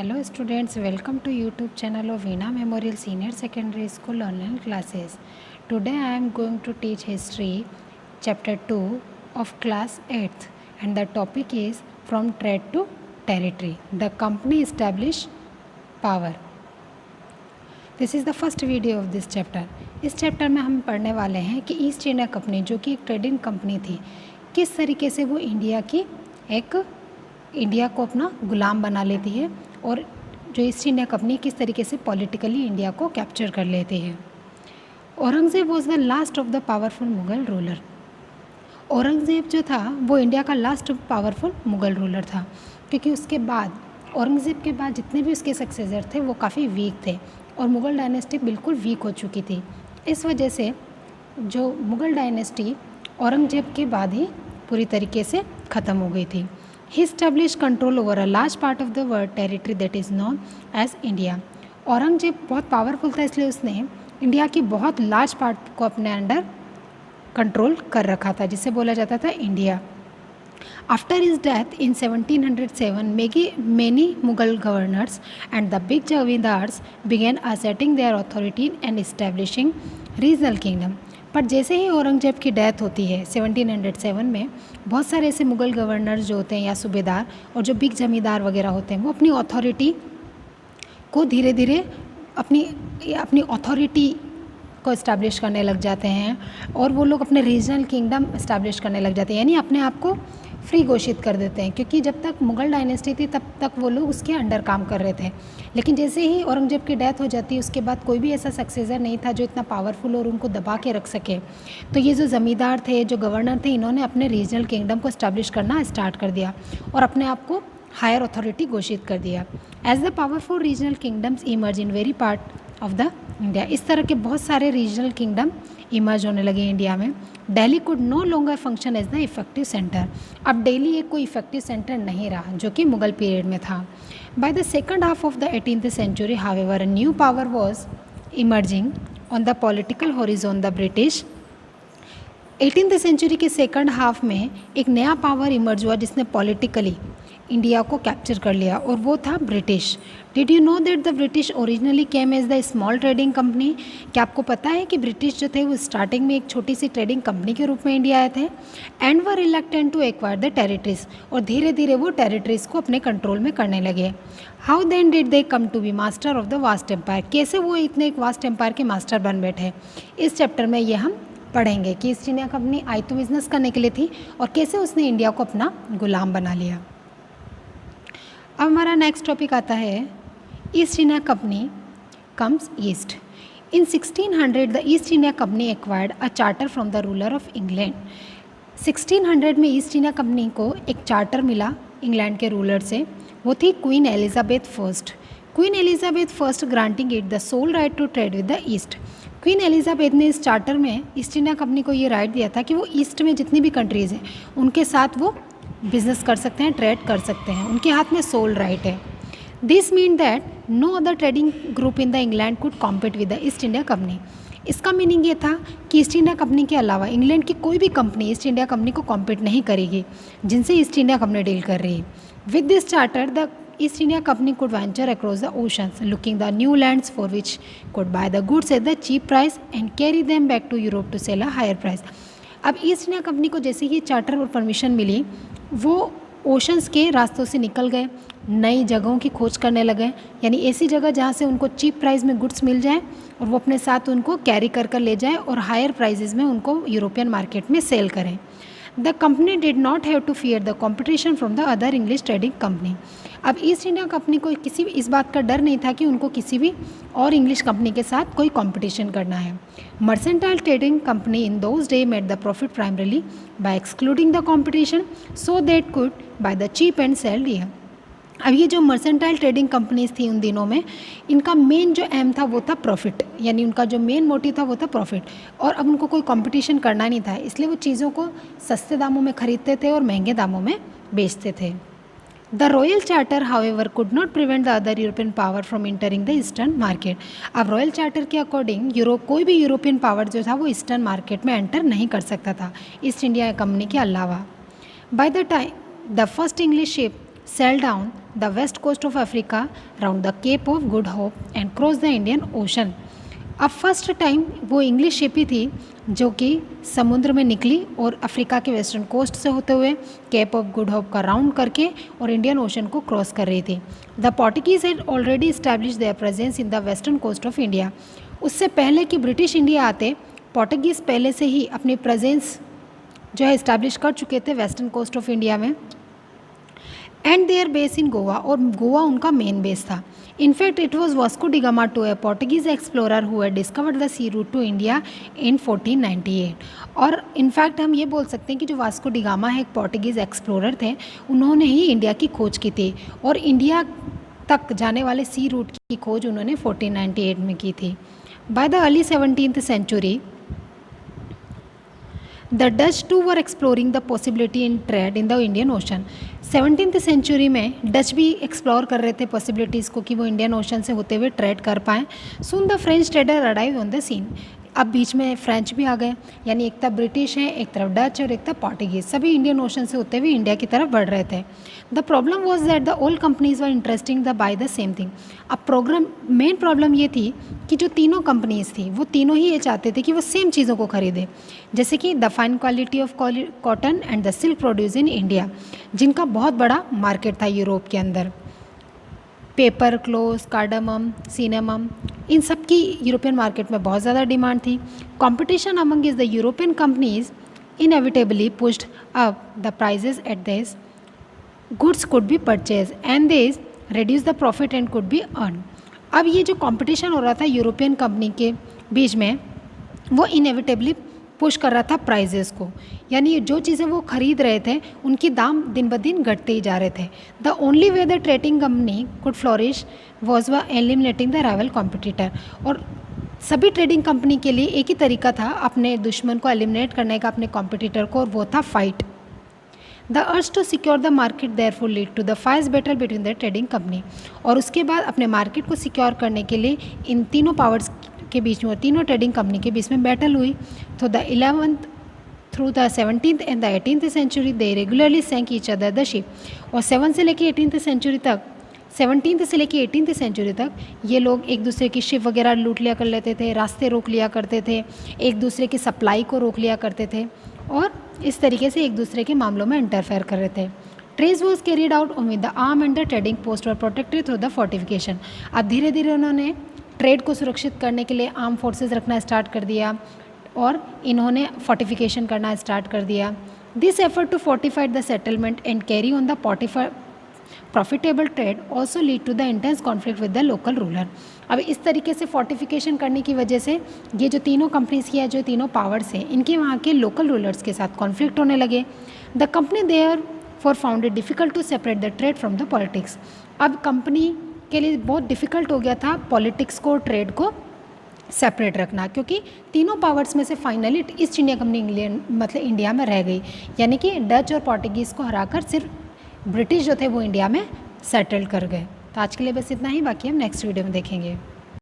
Hello students, welcome to YouTube channel of Veena Memorial Senior Secondary School online classes. Today I am going to teach history chapter 2 of class 8th and the topic is from trade to territory. The company established power. This is the first video of this chapter. इस chapter में हम पढ़ने वाले हैं कि east India company जो कि एक ट्रेडिंग कंपनी थी, किस तरीके से वो इंडिया को अपना गुलाम बना लेती है और जो ईस्ट इंडिया कंपनी किस तरीके से पॉलिटिकली इंडिया को कैप्चर कर लेती है. Aurangzeb was the last of the powerful Mughal ruler. Aurangzeb जो था वो इंडिया का लास्ट पावरफुल मुग़ल रूलर था, क्योंकि उसके बाद औरंगज़ेब के बाद जितने भी उसके सक्सेसर थे वो काफ़ी वीक थे और मुग़ल डायनेस्टी बिल्कुल वीक हो चुकी थी. इस वजह से जो मुग़ल डायनेस्टी औरंगज़ेब के बाद ही पूरी तरीके से ख़त्म हो गई थी. He established control over a large part of the world territory that is known as India. Aurangzeb बहुत पावरफुल था, इसलिए उसने इंडिया की बहुत लार्ज पार्ट को अपने अंडर कंट्रोल कर रखा था, जिसे बोला जाता था India. After his death in 1707 many Mughal governors and the big zamindars began asserting their authority and establishing regional kingdom. पर जैसे ही औरंगज़ेब की डेथ होती है 1707 में, बहुत सारे ऐसे मुग़ल गवर्नर्स जो होते हैं या सूबेदार और जो बिग जमींदार वगैरह होते हैं वो अपनी अथॉरिटी को धीरे धीरे अपनी अथॉरिटी को इस्टेब्लिश करने लग जाते हैं और वो लोग अपने रीजनल किंगडम इस्टेब्लिश करने लग जाते हैं, यानी अपने आप को फ्री घोषित कर देते हैं. क्योंकि जब तक मुग़ल डायनेस्टी थी तब तक वो लोग उसके अंडर काम कर रहे थे, लेकिन जैसे ही औरंगज़ेब की डेथ हो जाती है उसके बाद कोई भी ऐसा सक्सेसर नहीं था जो इतना पावरफुल और उनको दबा के रख सके. तो ये जो ज़मींदार थे, जो गवर्नर थे, इन्होंने अपने रीजनल किंगडम को इस्टेब्लिश करना स्टार्ट कर दिया और अपने आप को हायर अथॉरिटी घोषित कर दिया. As the powerful regional kingdoms emerge in very part of the India. इस तरह के बहुत सारे रीजनल किंगडम इमर्ज होने लगे इंडिया में. Delhi could no longer function as the effective centre. अब दिल्ली एक कोई इफेक्टिव सेंटर नहीं रहा जो कि मुग़ल पीरियड में था. By the second half of the 18th century, however, a new power was emerging on the political horizon, the British. 18th century के सेकंड हाफ में एक नया पावर इमर्ज हुआ जिसने पॉलिटिकली इंडिया को कैप्चर कर लिया और वो था British. Did you know that the British originally came as the small trading company. क्या आपको पता है कि ब्रिटिश जो थे वो स्टार्टिंग में एक छोटी सी ट्रेडिंग कंपनी के रूप में इंडिया आए थे. And were reluctant to acquire the territories. और धीरे धीरे वो टेरिटरीज को अपने कंट्रोल में करने लगे. How then did they come to be master of the vast empire. कैसे वो इतने एक वास्ट एम्पायर के मास्टर बन बैठे. इस चैप्टर में ये हम पढ़ेंगे कि ईस्ट इंडिया कंपनी आई तो बिजनेस करने के लिए थी और कैसे उसने इंडिया को अपना गुलाम बना लिया. अब हमारा नेक्स्ट टॉपिक आता है east India company comes east. In 1600 the East India company acquired a charter from the ruler of England. 1600 में ईस्ट इंडिया कंपनी को एक चार्टर मिला इंग्लैंड के रूलर से. वो थी Queen Elizabeth first. Queen Elizabeth first granting it the sole right to trade with the East. Queen Elizabeth ने इस चार्टर में ईस्ट इंडिया कंपनी को ये राइट दिया था कि वो ईस्ट में जितनी भी कंट्रीज़ हैं उनके साथ वो बिजनेस कर सकते हैं, ट्रेड कर सकते हैं. उनके हाथ में सोल राइट है. This mean that no other trading group in the England could compete with the East India Company. इसका मीनिंग ये था कि ईस्ट इंडिया कंपनी के अलावा इंग्लैंड की कोई भी कंपनी ईस्ट इंडिया कंपनी को कॉम्पीट नहीं करेगी जिनसे ईस्ट इंडिया कंपनी डील कर रही है. With this charter the East India Company could venture across the oceans, looking the new lands for which could buy the goods at the cheap price and carry them back to Europe to sell a higher price. अब East India Company को जैसे ही charter और permission मिली, वो oceans के रास्तों से निकल गए, नई जगहों की खोज करने लगे, यानी ऐसी जगह जहाँ से उनको चीप प्राइस में गुड्स मिल जाए और वो अपने साथ उनको कैरी कर ले जाए और हायर प्राइजेज़ में उनको यूरोपियन मार्केट में सेल करें. The company did not have to fear the competition from the other English trading company. अब ईस्ट इंडिया कंपनी को किसी भी इस बात का डर नहीं था कि उनको किसी भी और इंग्लिश कंपनी के साथ कोई कंपटीशन करना है. Mercantile trading company in those day made the profit primarily by excluding the competition so that could buy the cheap and sell dear. अब ये जो मर्सेंटाइल ट्रेडिंग कंपनीज थी उन दिनों में, इनका मेन जो एम था वो था प्रॉफिट, यानी उनका जो मेन मोटिव था वो था प्रॉफिट. और अब उनको कोई कंपटीशन करना नहीं था, इसलिए वो चीज़ों को सस्ते दामों में ख़रीदते थे और महंगे दामों में बेचते थे. The royal charter however could not prevent the other European power from entering the eastern market. अब रॉयल चार्टर के अकॉर्डिंग कोई भी यूरोपियन पावर जो था वो ईस्टर्न मार्केट में एंटर नहीं कर सकता था ईस्ट इंडिया कंपनी के अलावा. By the time the first English ship sailed down the west coast of Africa round the Cape of Good Hope and crossed the Indian Ocean. अब first time वो English ship ही थी जो कि समुद्र में निकली और अफ्रीका के वेस्टर्न कोस्ट से होते हुए केप ऑफ गुड होप का राउंड करके और इंडियन ओशन को क्रॉस कर रही थी. The Portuguese had already establish their presence in the western coast of India. उससे पहले कि ब्रिटिश इंडिया आते, पोर्टुगीज़ पहले से ही अपनी प्रेजेंस जो है इस्टेब्लिश कर चुके थे वेस्टर्न कोस्ट ऑफ इंडिया में. And their base in Goa, और गोवा उनका मेन बेस था. In fact it was Vasco da Gama to a Portuguese explorer who had discovered the sea route to India in 1498. और इनफैक्ट हम ये बोल सकते हैं कि जो वास्को डी गामा है, एक पोर्टुगीज़ एक्सप्लोरर थे, उन्होंने ही इंडिया की खोज की थी और इंडिया तक जाने वाले सी रूट की खोज उन्होंने 1498 में की थी. By the early 17th century the Dutch too were exploring the possibility in trade in the Indian ocean. 17th century में डच भी एक्सप्लोर कर रहे थे पॉसिबिलिटीज़ को कि वो इंडियन ओशन से होते हुए ट्रेड कर पाएँ. Soon the French trader arrive on the scene. अब बीच में फ्रेंच भी आ गए, यानी एक तरफ ब्रिटिश है, एक तरफ डच और एक तरफ पोर्टुगीज़, सभी इंडियन ओशन से होते हुए इंडिया की तरफ बढ़ रहे थे. The problem was that the old companies were interesting the by the same thing. अब मेन प्रॉब्लम ये थी कि जो तीनों कंपनीज थी वो तीनों ही ये चाहते थे कि वो सेम चीज़ों को खरीदें, जैसे कि the fine quality of cotton and the silk produce in India, जिनका बहुत बड़ा मार्केट था यूरोप के अंदर. पेपर, क्लोथ्स, कार्डमम, सिनेमम, इन सब की यूरोपियन मार्केट में बहुत ज़्यादा डिमांड थी. Competition among is the European companies inevitably pushed up the prices at this goods could be purchased and this reduce the profit and could be earned. अब ये जो competition हो रहा था यूरोपियन कंपनी के बीच में, वो इनएविटेबली पुश कर रहा था प्राइजेस को, यानी जो चीज़ें वो खरीद रहे थे उनकी दाम दिन ब दिन घटते ही जा रहे थे. The only way the trading company could flourish was व एलिमिनेटिंग द राइवल कॉम्पिटिटर. और सभी ट्रेडिंग कंपनी के लिए एक ही तरीका था अपने दुश्मन को एलिमिनेट करने का, अपने कॉम्पिटिटर को, और वो था fight. The urge to secure the market therefore lead to the fierce battle between the trading company. और उसके बाद अपने मार्केट को सिक्योर करने के लिए इन तीनों पावर्स के बीच में और तीनों ट्रेडिंग कंपनी के बीच में बैटल हुई. तो the 11th through the 17th and the 18th century they regularly sank each other the ship. और 7 से लेकर 18th सेंचुरी तक, 17th से लेकर 18th सेंचुरी तक ये लोग एक दूसरे की शिप वगैरह लूट लिया कर लेते थे, रास्ते रोक लिया करते थे, एक दूसरे की सप्लाई को रोक लिया करते थे और इस तरीके से एक दूसरे के मामलों में इंटरफेयर कर रहे थे. Trade was carried out with the arm and the trading post were protected through the fortification. अब धीरे धीरे उन्होंने ट्रेड को सुरक्षित करने के लिए आर्म फोर्सेज रखना स्टार्ट कर दिया और इन्होंने फोर्टिफिकेशन करना स्टार्ट कर दिया. This effort to fortified the settlement and carry on the profitable trade also lead to the intense conflict with the local ruler. अब इस तरीके से फोर्टिफिकेशन करने की वजह से ये जो तीनों कंपनीज की है, जो तीनों पावर्स हैं, इनके वहाँ के लोकल रूलर्स के साथ कॉन्फ्लिक्ट होने लगे. The company therefore found it difficult to separate the trade from the politics. अब कंपनी के लिए बहुत डिफ़िकल्ट हो गया था पॉलिटिक्स को, ट्रेड को सेपरेट रखना, क्योंकि तीनों पावर्स में से finally east India company India में रह गई, यानी कि डच और पोर्टुगीज़ को हराकर सिर्फ ब्रिटिश जो थे वो इंडिया में सेटल कर गए. तो आज के लिए बस इतना ही, बाकी हम नेक्स्ट वीडियो में देखेंगे.